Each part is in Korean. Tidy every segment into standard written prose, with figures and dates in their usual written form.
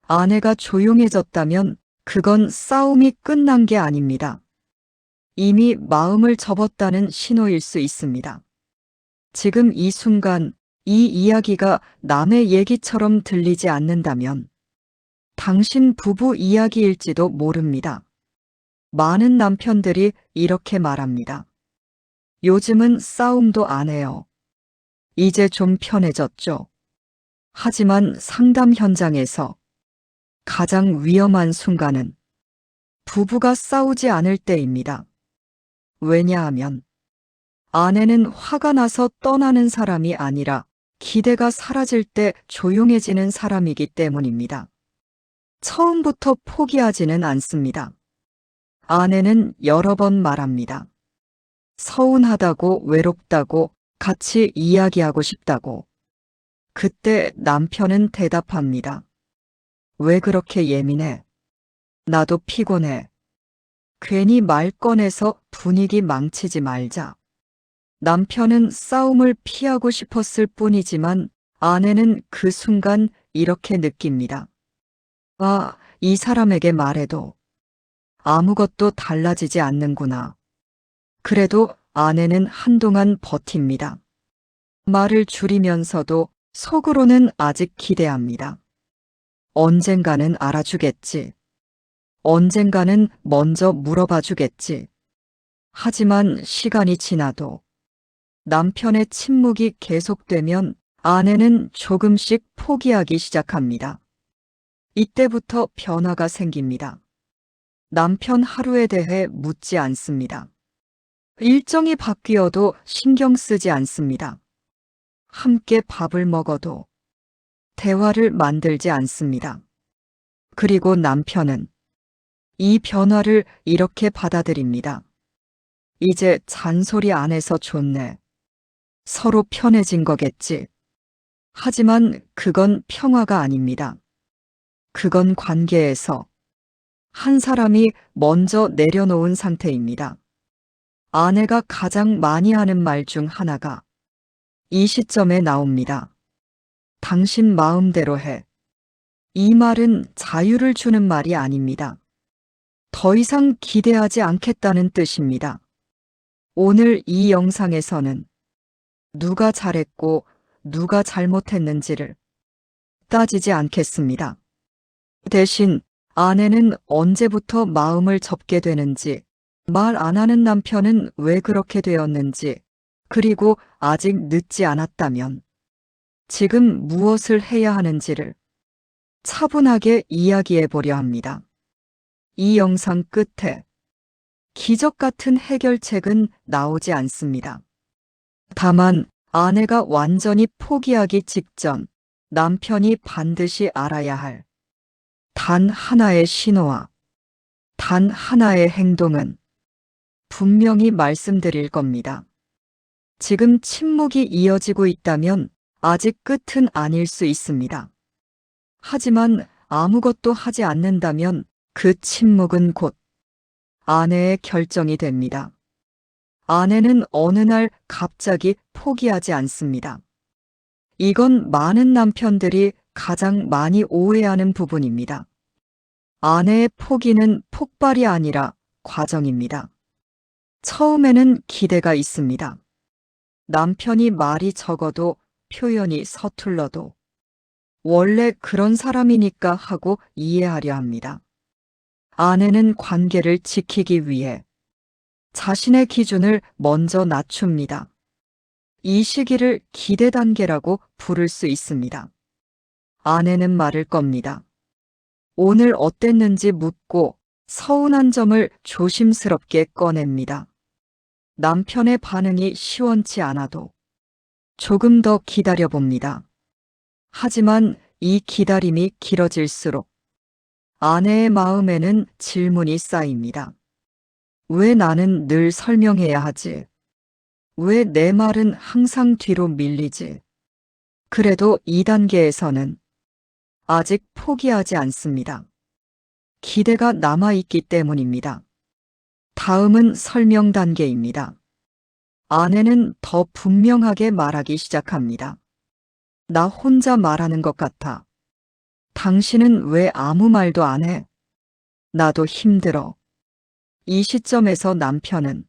아내가 조용해졌다면 그건 싸움이 끝난 게 아닙니다. 이미 마음을 접었다는 신호일 수 있습니다. 지금 이 순간 이 이야기가 남의 얘기처럼 들리지 않는다면 당신 부부 이야기일지도 모릅니다. 많은 남편들이 이렇게 말합니다. 요즘은 싸움도 안 해요. 이제 좀 편해졌죠. 하지만 상담 현장에서 가장 위험한 순간은 부부가 싸우지 않을 때입니다. 왜냐하면 아내는 화가 나서 떠나는 사람이 아니라 기대가 사라질 때 조용해지는 사람이기 때문입니다. 처음부터 포기하지는 않습니다. 아내는 여러 번 말합니다. 서운하다고, 외롭다고, 같이 이야기하고 싶다고. 그때 남편은 대답합니다. 왜 그렇게 예민해? 나도 피곤해. 괜히 말 꺼내서 분위기 망치지 말자. 남편은 싸움을 피하고 싶었을 뿐이지만 아내는 그 순간 이렇게 느낍니다. 아, 이 사람에게 말해도 아무것도 달라지지 않는구나. 그래도 아내는 한동안 버팁니다. 말을 줄이면서도 속으로는 아직 기대합니다. 언젠가는 알아주겠지. 언젠가는 먼저 물어봐 주겠지. 하지만 시간이 지나도 남편의 침묵이 계속되면 아내는 조금씩 포기하기 시작합니다. 이때부터 변화가 생깁니다. 남편 하루에 대해 묻지 않습니다. 일정이 바뀌어도 신경 쓰지 않습니다. 함께 밥을 먹어도 대화를 만들지 않습니다. 그리고 남편은 이 변화를 이렇게 받아들입니다. 이제 잔소리 안 해서 좋네. 서로 편해진 거겠지. 하지만 그건 평화가 아닙니다. 그건 관계에서 한 사람이 먼저 내려놓은 상태입니다. 아내가 가장 많이 하는 말 중 하나가 이 시점에 나옵니다. 당신 마음대로 해. 이 말은 자유를 주는 말이 아닙니다. 더 이상 기대하지 않겠다는 뜻입니다. 오늘 이 영상에서는 누가 잘했고 누가 잘못했는지를 따지지 않겠습니다. 대신 아내는 언제부터 마음을 접게 되는지, 말 안 하는 남편은 왜 그렇게 되었는지, 그리고 아직 늦지 않았다면 지금 무엇을 해야 하는지를 차분하게 이야기해 보려 합니다. 이 영상 끝에 기적 같은 해결책은 나오지 않습니다. 다만 아내가 완전히 포기하기 직전 남편이 반드시 알아야 할 단 하나의 신호와 단 하나의 행동은 분명히 말씀드릴 겁니다. 지금 침묵이 이어지고 있다면 아직 끝은 아닐 수 있습니다. 하지만 아무것도 하지 않는다면 그 침묵은 곧 아내의 결정이 됩니다. 아내는 어느 날 갑자기 포기하지 않습니다. 이건 많은 남편들이 가장 많이 오해하는 부분입니다. 아내의 포기는 폭발이 아니라 과정입니다. 처음에는 기대가 있습니다. 남편이 말이 적어도 표현이 서툴러도 원래 그런 사람이니까 하고 이해하려 합니다. 아내는 관계를 지키기 위해 자신의 기준을 먼저 낮춥니다. 이 시기를 기대 단계라고 부를 수 있습니다. 아내는 말을 겁니다. 오늘 어땠는지 묻고 서운한 점을 조심스럽게 꺼냅니다. 남편의 반응이 시원치 않아도 조금 더 기다려봅니다. 하지만 이 기다림이 길어질수록 아내의 마음에는 질문이 쌓입니다. 왜 나는 늘 설명해야 하지? 왜 내 말은 항상 뒤로 밀리지? 그래도 2단계에서는 아직 포기하지 않습니다. 기대가 남아있기 때문입니다. 다음은 설명 단계입니다. 아내는 더 분명하게 말하기 시작합니다. 나 혼자 말하는 것 같아. 당신은 왜 아무 말도 안 해? 나도 힘들어. 이 시점에서 남편은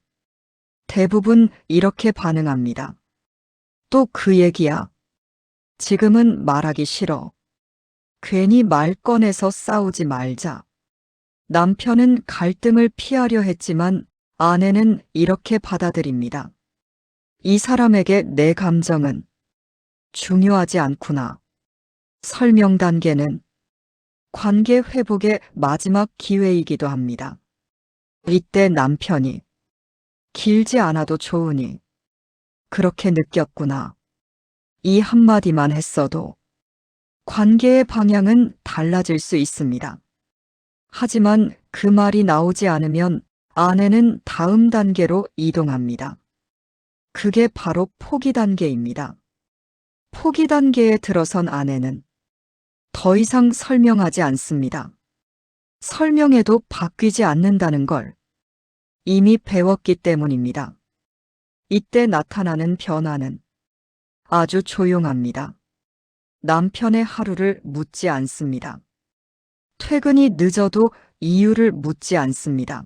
대부분 이렇게 반응합니다. 또 그 얘기야. 지금은 말하기 싫어. 괜히 말 꺼내서 싸우지 말자. 남편은 갈등을 피하려 했지만 아내는 이렇게 받아들입니다. 이 사람에게 내 감정은 중요하지 않구나. 설명 단계는 관계 회복의 마지막 기회이기도 합니다. 이때 남편이 길지 않아도 좋으니 그렇게 느꼈구나. 이 한마디만 했어도 관계의 방향은 달라질 수 있습니다. 하지만 그 말이 나오지 않으면 아내는 다음 단계로 이동합니다. 그게 바로 포기 단계입니다. 포기 단계에 들어선 아내는 더 이상 설명하지 않습니다. 설명해도 바뀌지 않는다는 걸 이미 배웠기 때문입니다. 이때 나타나는 변화는 아주 조용합니다. 남편의 하루를 묻지 않습니다. 퇴근이 늦어도 이유를 묻지 않습니다.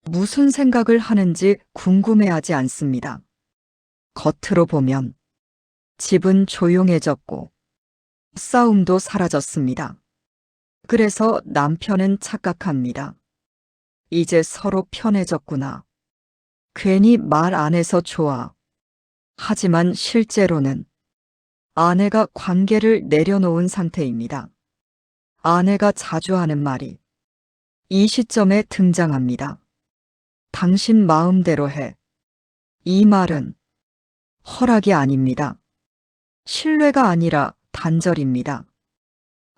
무슨 생각을 하는지 궁금해하지 않습니다. 겉으로 보면 집은 조용해졌고 싸움도 사라졌습니다. 그래서 남편은 착각합니다. 이제 서로 편해졌구나. 괜히 말 안 해서 좋아. 하지만 실제로는 아내가 관계를 내려놓은 상태입니다. 아내가 자주 하는 말이 이 시점에 등장합니다. 당신 마음대로 해. 이 말은 허락이 아닙니다. 신뢰가 아니라 단절입니다.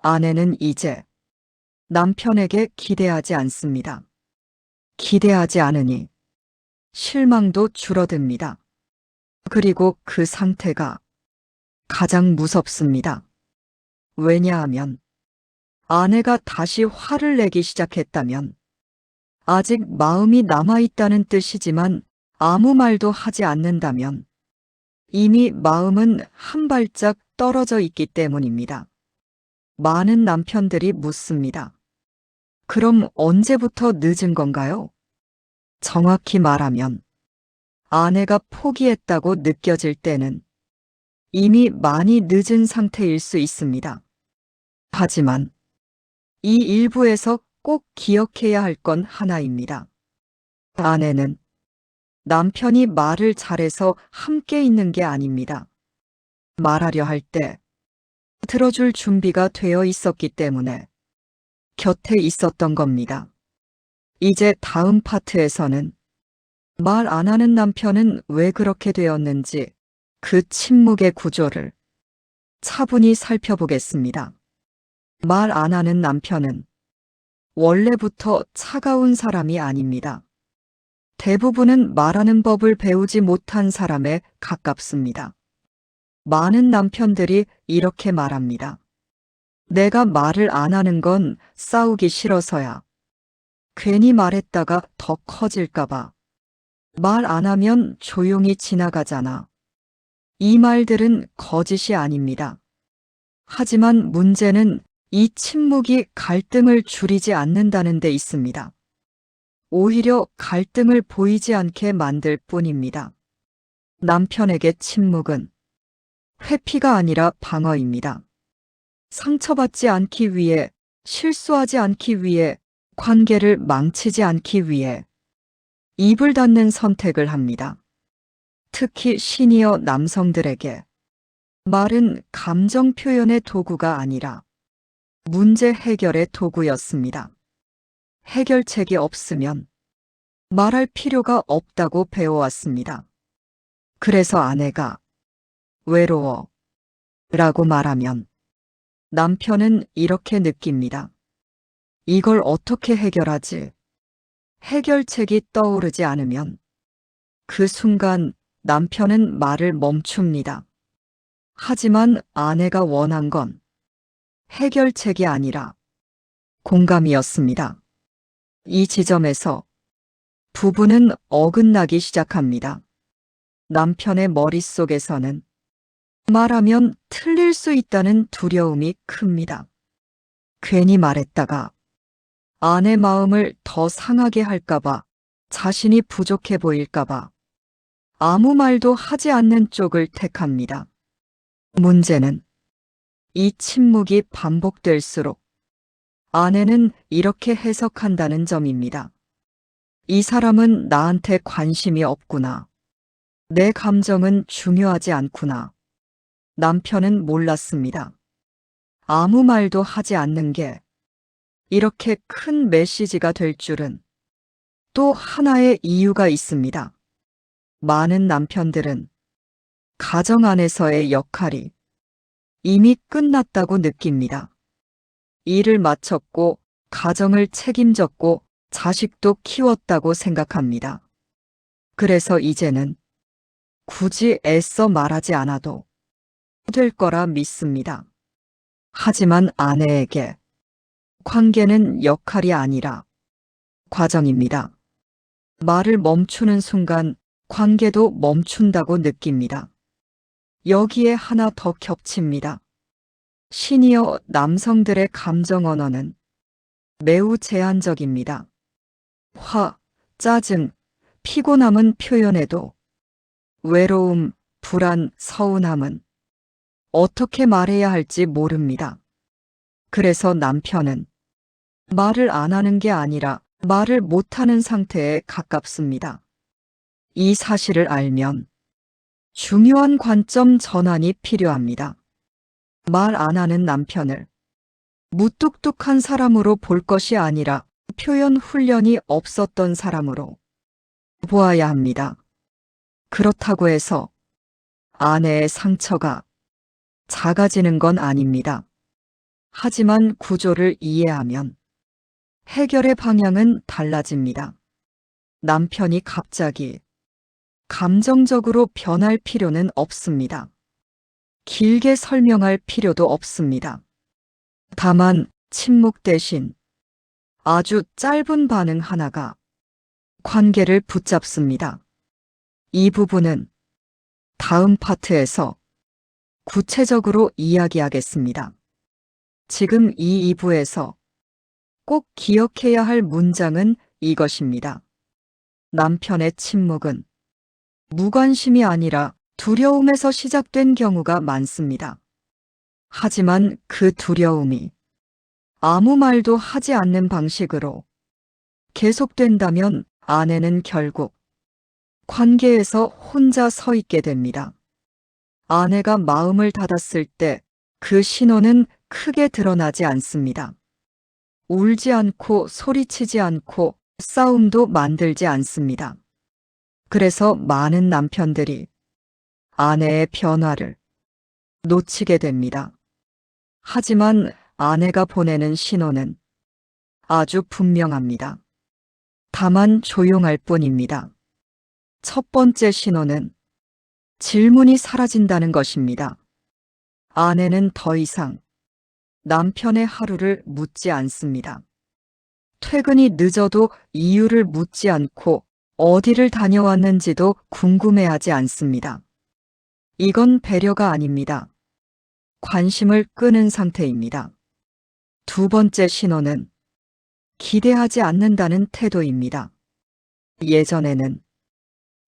아내는 이제 남편에게 기대하지 않습니다. 기대하지 않으니 실망도 줄어듭니다. 그리고 그 상태가 가장 무섭습니다. 왜냐하면 아내가 다시 화를 내기 시작했다면 아직 마음이 남아있다는 뜻이지만 아무 말도 하지 않는다면 이미 마음은 한 발짝 떨어져 있기 때문입니다. 많은 남편들이 묻습니다. 그럼 언제부터 늦은 건가요? 정확히 말하면 아내가 포기했다고 느껴질 때는 이미 많이 늦은 상태일 수 있습니다. 하지만 이 일부에서 꼭 기억해야 할 건 하나입니다. 아내는 남편이 말을 잘해서 함께 있는 게 아닙니다. 말하려 할 때 들어줄 준비가 되어 있었기 때문에 곁에 있었던 겁니다. 이제 다음 파트에서는 말 안 하는 남편은 왜 그렇게 되었는지 그 침묵의 구조를 차분히 살펴보겠습니다. 말 안 하는 남편은 원래부터 차가운 사람이 아닙니다. 대부분은 말하는 법을 배우지 못한 사람에 가깝습니다. 많은 남편들이 이렇게 말합니다. 내가 말을 안 하는 건 싸우기 싫어서야. 괜히 말했다가 더 커질까봐. 말 안 하면 조용히 지나가잖아. 이 말들은 거짓이 아닙니다. 하지만 문제는 이 침묵이 갈등을 줄이지 않는다는 데 있습니다. 오히려 갈등을 보이지 않게 만들 뿐입니다. 남편에게 침묵은 회피가 아니라 방어입니다. 상처받지 않기 위해, 실수하지 않기 위해, 관계를 망치지 않기 위해 입을 닫는 선택을 합니다. 특히 시니어 남성들에게 말은 감정 표현의 도구가 아니라 문제 해결의 도구였습니다. 해결책이 없으면 말할 필요가 없다고 배워왔습니다. 그래서 아내가 외로워 라고 말하면 남편은 이렇게 느낍니다. 이걸 어떻게 해결하지? 해결책이 떠오르지 않으면 그 순간 남편은 말을 멈춥니다. 하지만 아내가 원한 건 해결책이 아니라 공감이었습니다. 이 지점에서 부부는 어긋나기 시작합니다. 남편의 머릿속에서는 말하면 틀릴 수 있다는 두려움이 큽니다. 괜히 말했다가 아내 마음을 더 상하게 할까봐, 자신이 부족해 보일까봐 아무 말도 하지 않는 쪽을 택합니다. 문제는 이 침묵이 반복될수록 아내는 이렇게 해석한다는 점입니다. 이 사람은 나한테 관심이 없구나. 내 감정은 중요하지 않구나. 남편은 몰랐습니다. 아무 말도 하지 않는 게 이렇게 큰 메시지가 될 줄은. 또 하나의 이유가 있습니다. 많은 남편들은 가정 안에서의 역할이 이미 끝났다고 느낍니다. 일을 마쳤고, 가정을 책임졌고, 자식도 키웠다고 생각합니다. 그래서 이제는 굳이 애써 말하지 않아도 될 거라 믿습니다. 하지만 아내에게 관계는 역할이 아니라 과정입니다. 말을 멈추는 순간 관계도 멈춘다고 느낍니다. 여기에 하나 더 겹칩니다. 시니어 남성들의 감정 언어는 매우 제한적입니다. 화, 짜증, 피곤함은 표현해도 외로움, 불안, 서운함은 어떻게 말해야 할지 모릅니다. 그래서 남편은 말을 안 하는 게 아니라 말을 못하는 상태에 가깝습니다. 이 사실을 알면 중요한 관점 전환이 필요합니다. 말 안 하는 남편을 무뚝뚝한 사람으로 볼 것이 아니라 표현 훈련이 없었던 사람으로 보아야 합니다. 그렇다고 해서 아내의 상처가 작아지는 건 아닙니다. 하지만 구조를 이해하면 해결의 방향은 달라집니다. 남편이 갑자기 감정적으로 변할 필요는 없습니다. 길게 설명할 필요도 없습니다. 다만 침묵 대신 아주 짧은 반응 하나가 관계를 붙잡습니다. 이 부분은 다음 파트에서 구체적으로 이야기하겠습니다. 지금 이 2부에서 꼭 기억해야 할 문장은 이것입니다. 남편의 침묵은 무관심이 아니라 두려움에서 시작된 경우가 많습니다. 하지만 그 두려움이 아무 말도 하지 않는 방식으로 계속된다면 아내는 결국 관계에서 혼자 서 있게 됩니다. 아내가 마음을 닫았을 때 그 신호는 크게 드러나지 않습니다. 울지 않고 소리치지 않고 싸움도 만들지 않습니다. 그래서 많은 남편들이 아내의 변화를 놓치게 됩니다. 하지만 아내가 보내는 신호는 아주 분명합니다. 다만 조용할 뿐입니다. 첫 번째 신호는 질문이 사라진다는 것입니다. 아내는 더 이상 남편의 하루를 묻지 않습니다. 퇴근이 늦어도 이유를 묻지 않고 어디를 다녀왔는지도 궁금해하지 않습니다. 이건 배려가 아닙니다. 관심을 끄는 상태입니다. 두 번째 신호는 기대하지 않는다는 태도입니다. 예전에는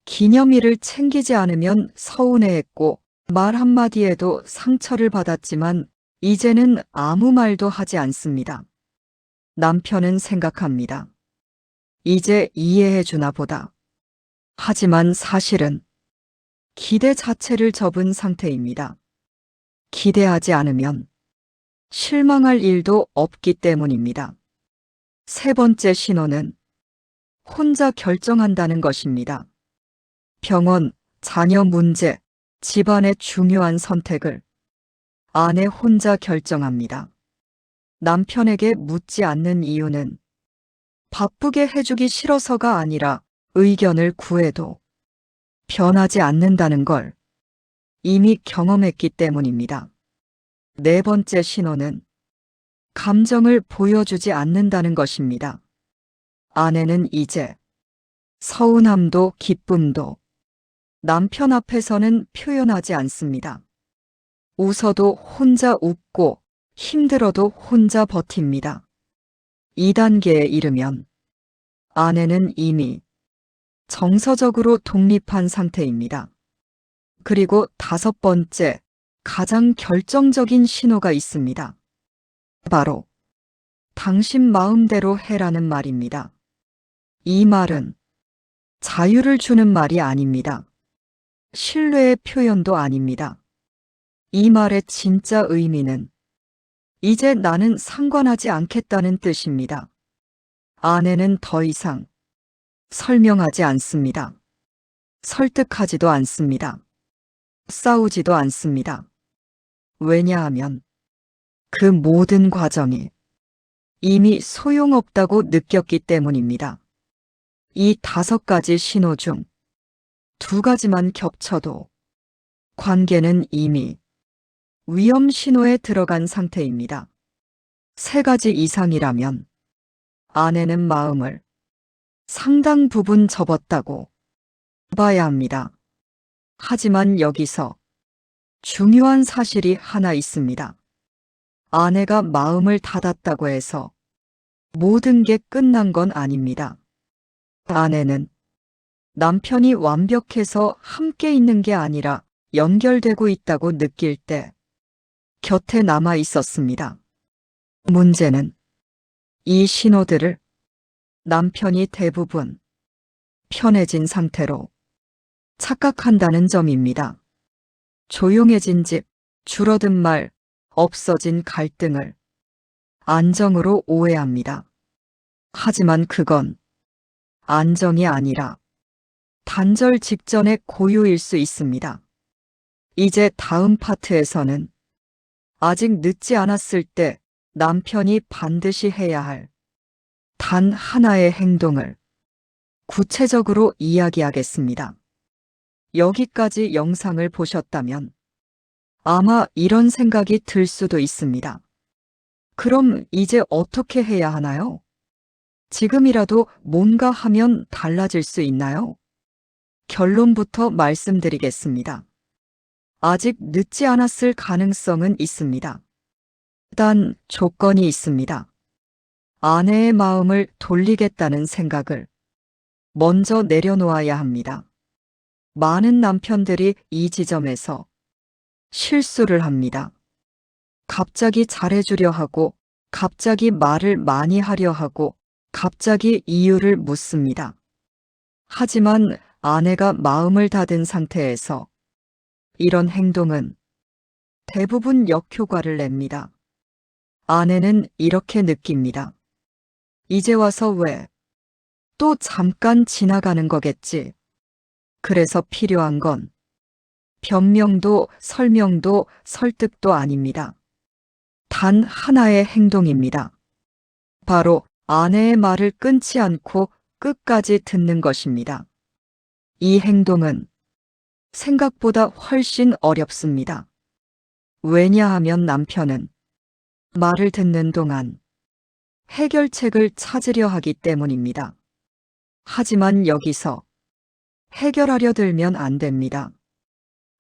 기념일을 챙기지 않으면 서운해했고 말 한마디에도 상처를 받았지만 이제는 아무 말도 하지 않습니다. 남편은 생각합니다. 이제 이해해 주나 보다. 하지만 사실은 기대 자체를 접은 상태입니다. 기대하지 않으면 실망할 일도 없기 때문입니다. 세 번째 신호는 혼자 결정한다는 것입니다. 병원, 자녀 문제, 집안의 중요한 선택을 아내 혼자 결정합니다. 남편에게 묻지 않는 이유는 바쁘게 해주기 싫어서가 아니라 의견을 구해도 변하지 않는다는 걸 이미 경험했기 때문입니다. 네 번째 신호는 감정을 보여주지 않는다는 것입니다. 아내는 이제 서운함도 기쁨도 남편 앞에서는 표현하지 않습니다. 웃어도 혼자 웃고 힘들어도 혼자 버팁니다. 2단계에 이르면 아내는 이미 정서적으로 독립한 상태입니다. 그리고 5번째, 가장 결정적인 신호가 있습니다. 바로 당신 마음대로 해라는 말입니다. 이 말은 자유를 주는 말이 아닙니다. 신뢰의 표현도 아닙니다. 이 말의 진짜 의미는 이제 나는 상관하지 않겠다는 뜻입니다. 아내는 더 이상 설명하지 않습니다. 설득하지도 않습니다. 싸우지도 않습니다. 왜냐하면 그 모든 과정이 이미 소용없다고 느꼈기 때문입니다. 이 5가지 신호 중 2가지만 겹쳐도 관계는 이미 위험 신호에 들어간 상태입니다. 3가지 이상이라면 아내는 마음을 상당 부분 접었다고 봐야 합니다. 하지만 여기서 중요한 사실이 하나 있습니다. 아내가 마음을 닫았다고 해서 모든 게 끝난 건 아닙니다. 아내는 남편이 완벽해서 함께 있는 게 아니라 연결되고 있다고 느낄 때 곁에 남아 있었습니다. 문제는 이 신호들을 남편이 대부분 편해진 상태로 착각한다는 점입니다. 조용해진 집, 줄어든 말, 없어진 갈등을 안정으로 오해합니다. 하지만 그건 안정이 아니라 단절 직전의 고요일 수 있습니다. 이제 다음 파트에서는 아직 늦지 않았을 때 남편이 반드시 해야 할 단 하나의 행동을 구체적으로 이야기하겠습니다. 여기까지 영상을 보셨다면 아마 이런 생각이 들 수도 있습니다. 그럼 이제 어떻게 해야 하나요? 지금이라도 뭔가 하면 달라질 수 있나요? 결론부터 말씀드리겠습니다. 아직 늦지 않았을 가능성은 있습니다. 단 조건이 있습니다. 아내의 마음을 돌리겠다는 생각을 먼저 내려놓아야 합니다. 많은 남편들이 이 지점에서 실수를 합니다. 갑자기 잘해주려 하고, 갑자기 말을 많이 하려 하고, 갑자기 이유를 묻습니다. 하지만 아내가 마음을 닫은 상태에서 이런 행동은 대부분 역효과를 냅니다. 아내는 이렇게 느낍니다. 이제 와서 왜? 또 잠깐 지나가는 거겠지. 그래서 필요한 건 변명도 설명도 설득도 아닙니다. 단 하나의 행동입니다. 바로 아내의 말을 끊지 않고 끝까지 듣는 것입니다. 이 행동은 생각보다 훨씬 어렵습니다. 왜냐하면 남편은 말을 듣는 동안 해결책을 찾으려 하기 때문입니다. 하지만 여기서 해결하려 들면 안 됩니다.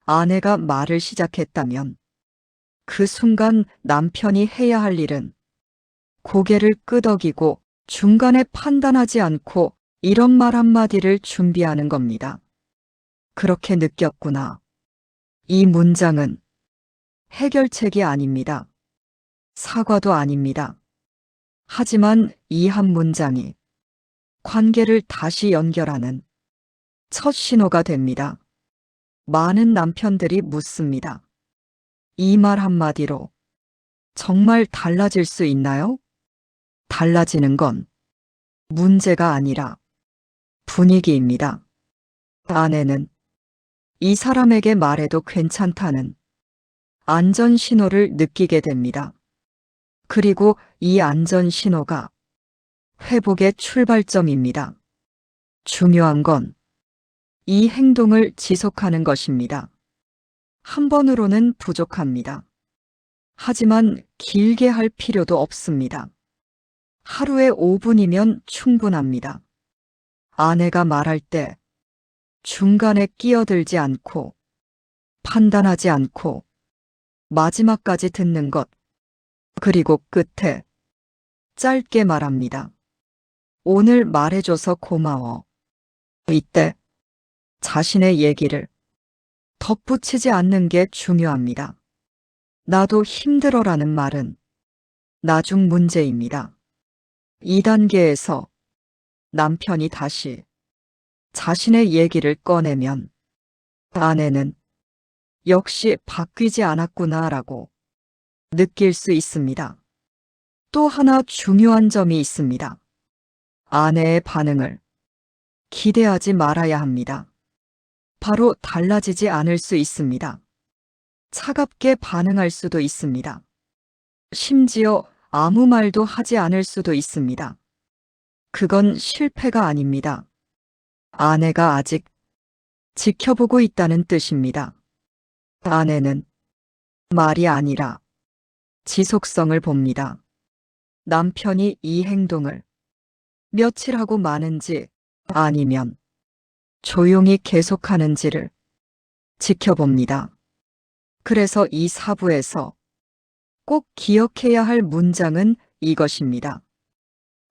아내가 말을 시작했다면 그 순간 남편이 해야 할 일은 고개를 끄덕이고 중간에 판단하지 않고 이런 말 한마디를 준비하는 겁니다. 그렇게 느꼈구나. 이 문장은 해결책이 아닙니다. 사과도 아닙니다. 하지만 이 한 문장이 관계를 다시 연결하는 첫 신호가 됩니다. 많은 남편들이 묻습니다. 이 말 한마디로 정말 달라질 수 있나요? 달라지는 건 문제가 아니라 분위기입니다. 아내는 이 사람에게 말해도 괜찮다는 안전 신호를 느끼게 됩니다. 그리고 이 안전 신호가 회복의 출발점입니다. 중요한 건 이 행동을 지속하는 것입니다. 한 번으로는 부족합니다. 하지만 길게 할 필요도 없습니다. 하루에 5분이면 충분합니다. 아내가 말할 때 중간에 끼어들지 않고 판단하지 않고 마지막까지 듣는 것, 그리고 끝에 짧게 말합니다. 오늘 말해줘서 고마워. 이때 자신의 얘기를 덧붙이지 않는 게 중요합니다. 나도 힘들어라는 말은 나중 문제입니다. 2단계에서 남편이 다시 자신의 얘기를 꺼내면 아내는 역시 바뀌지 않았구나라고 느낄 수 있습니다. 또 하나 중요한 점이 있습니다. 아내의 반응을 기대하지 말아야 합니다. 바로 달라지지 않을 수 있습니다. 차갑게 반응할 수도 있습니다. 심지어 아무 말도 하지 않을 수도 있습니다. 그건 실패가 아닙니다. 아내가 아직 지켜보고 있다는 뜻입니다. 아내는 말이 아니라 지속성을 봅니다. 남편이 이 행동을 며칠 하고 마는지 아니면 조용히 계속하는지를 지켜봅니다. 그래서 이 사부에서 꼭 기억해야 할 문장은 이것입니다.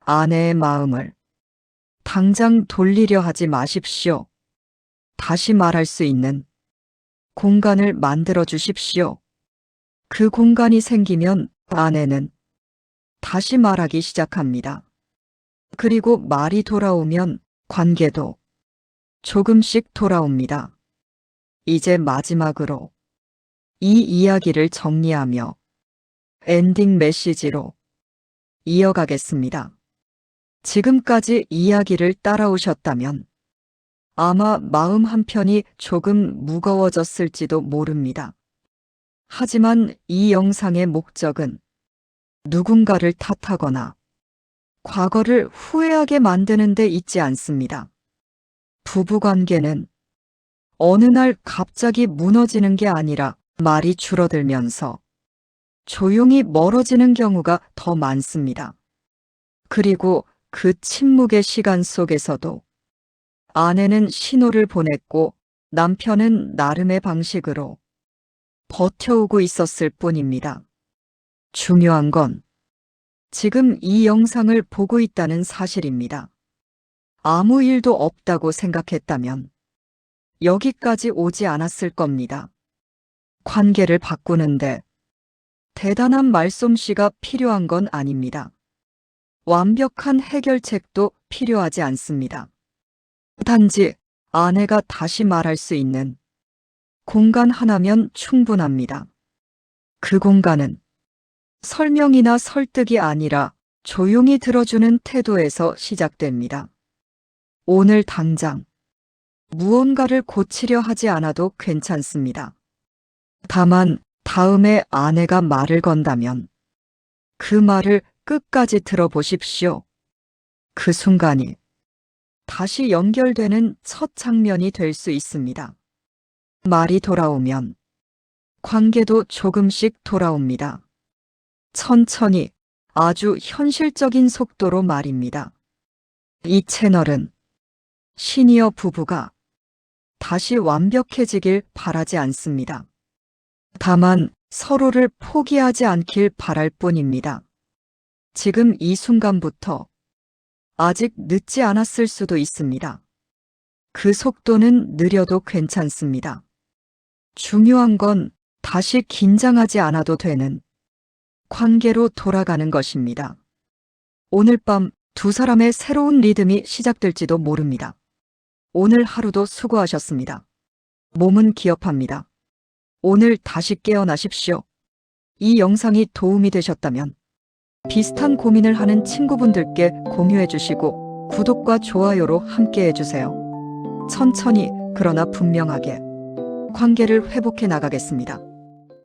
아내의 마음을 당장 돌리려 하지 마십시오. 다시 말할 수 있는 공간을 만들어 주십시오. 그 공간이 생기면 아내는 다시 말하기 시작합니다. 그리고 말이 돌아오면 관계도 조금씩 돌아옵니다. 이제 마지막으로 이 이야기를 정리하며 엔딩 메시지로 이어가겠습니다. 지금까지 이야기를 따라오셨다면 아마 마음 한편이 조금 무거워졌을지도 모릅니다. 하지만 이 영상의 목적은 누군가를 탓하거나 과거를 후회하게 만드는 데 있지 않습니다. 부부관계는 어느 날 갑자기 무너지는 게 아니라 말이 줄어들면서 조용히 멀어지는 경우가 더 많습니다. 그리고 그 침묵의 시간 속에서도 아내는 신호를 보냈고 남편은 나름의 방식으로 버텨오고 있었을 뿐입니다. 중요한 건 지금 이 영상을 보고 있다는 사실입니다. 아무 일도 없다고 생각했다면 여기까지 오지 않았을 겁니다. 관계를 바꾸는데 대단한 말솜씨가 필요한 건 아닙니다. 완벽한 해결책도 필요하지 않습니다. 단지 아내가 다시 말할 수 있는 공간 하나면 충분합니다. 그 공간은 설명이나 설득이 아니라 조용히 들어주는 태도에서 시작됩니다. 오늘 당장 무언가를 고치려 하지 않아도 괜찮습니다. 다만 다음에 아내가 말을 건다면 그 말을 끝까지 들어보십시오. 그 순간이 다시 연결되는 첫 장면이 될 수 있습니다. 말이 돌아오면 관계도 조금씩 돌아옵니다. 천천히 아주 현실적인 속도로 말입니다. 이 채널은 시니어 부부가 다시 완벽해지길 바라지 않습니다. 다만 서로를 포기하지 않길 바랄 뿐입니다. 지금 이 순간부터 아직 늦지 않았을 수도 있습니다. 그 속도는 느려도 괜찮습니다. 중요한 건 다시 긴장하지 않아도 되는 관계로 돌아가는 것입니다. 오늘 밤 두 사람의 새로운 리듬이 시작될지도 모릅니다. 오늘 하루도 수고하셨습니다. 몸은 기업합니다. 오늘 다시 깨어나십시오. 이 영상이 도움이 되셨다면 비슷한 고민을 하는 친구분들께 공유해 주시고 구독과 좋아요로 함께 해주세요. 천천히 그러나 분명하게 관계를 회복해 나가겠습니다.